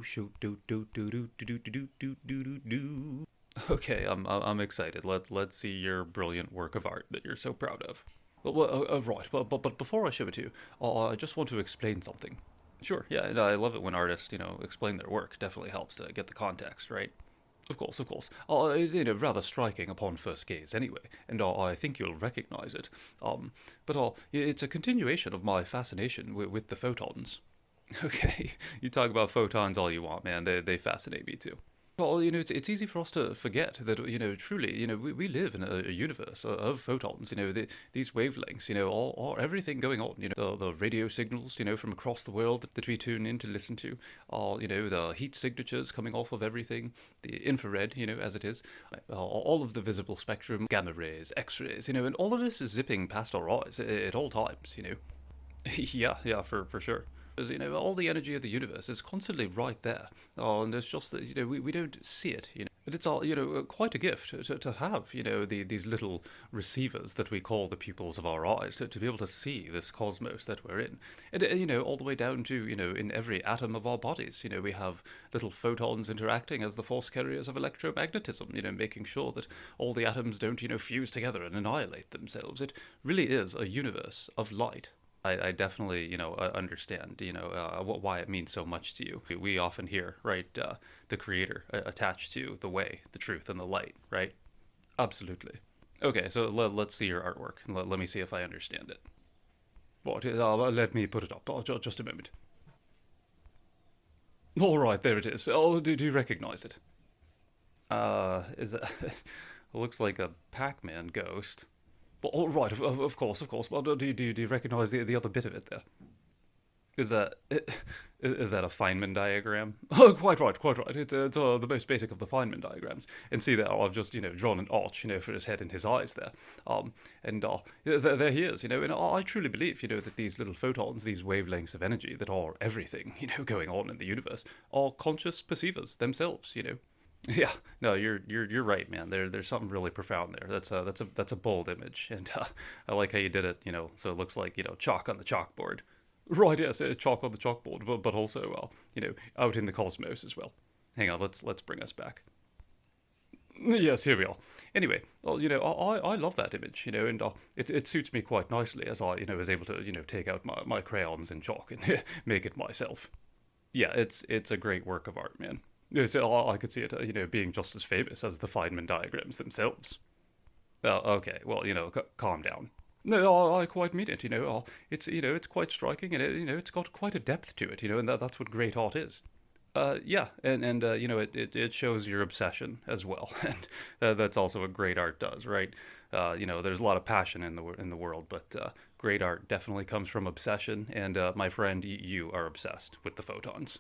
Shoot, do do do do do do do do do do do. Okay, I'm excited. Let's see your brilliant work of art that you're so proud of. Right, but before I show it to you, I just want to explain something. Sure, yeah, and I love it when artists, explain their work. Definitely helps to get the context, right? Of course, of course. Rather striking upon first gaze, anyway, and I think you'll recognize it. But it's a continuation of my fascination with the photons. Okay, you talk about photons all you want, man. They fascinate me too. Well, it's easy for us to forget that, truly, we live in a universe of photons, these wavelengths, all everything going on, the radio signals, from across the world that we tune in to listen to, the heat signatures coming off of everything, the infrared, as it is, all of the visible spectrum, gamma rays, X-rays, and all of this is zipping past our eyes at all times, Yeah, for sure. All the energy of the universe is constantly right there. Oh, and it's just that, we don't see it. But it's all, quite a gift to have, these little receivers that we call the pupils of our eyes, to be able to see this cosmos that we're in. And, all the way down to, in every atom of our bodies, we have little photons interacting as the force carriers of electromagnetism, making sure that all the atoms don't, fuse together and annihilate themselves. It really is a universe of light. I definitely, understand, why it means so much to you. We often hear, right, the creator attached to the way, the truth, and the light, right? Absolutely. Okay, so let's see your artwork. Let me see if I understand it. What? Let me put it up. Just a moment. All right, there it is. Oh, do you recognize it? Is it? It looks like a Pac-Man ghost. Well, all right, of course, of course. Well, do you recognize the other bit of it there? Is that is that a Feynman diagram? Oh, quite right, quite right. It's the most basic of the Feynman diagrams. And see there, I've just drawn an arch, for his head and his eyes there. And there he is, and I truly believe, that these little photons, these wavelengths of energy that are everything, going on in the universe, are conscious perceivers themselves. Yeah, no, you're right, man. There's something really profound there. That's a bold image, and I like how you did it. So it looks like chalk on the chalkboard. Right, yes, chalk on the chalkboard, but also out in the cosmos as well. Hang on, let's bring us back. Yes, here we are. Anyway, well, I love that image, and it suits me quite nicely as I was able to take out my crayons and chalk and make it myself. Yeah, it's a great work of art, man. I could see it, being just as famous as the Feynman diagrams themselves. Okay, well, calm down. No, I quite mean it. It's quite striking, and it's got quite a depth to it. And that's what great art is. Yeah, and it shows your obsession as well, and that's also what great art does, right? There's a lot of passion in the world, but great art definitely comes from obsession. And my friend, you are obsessed with the photons.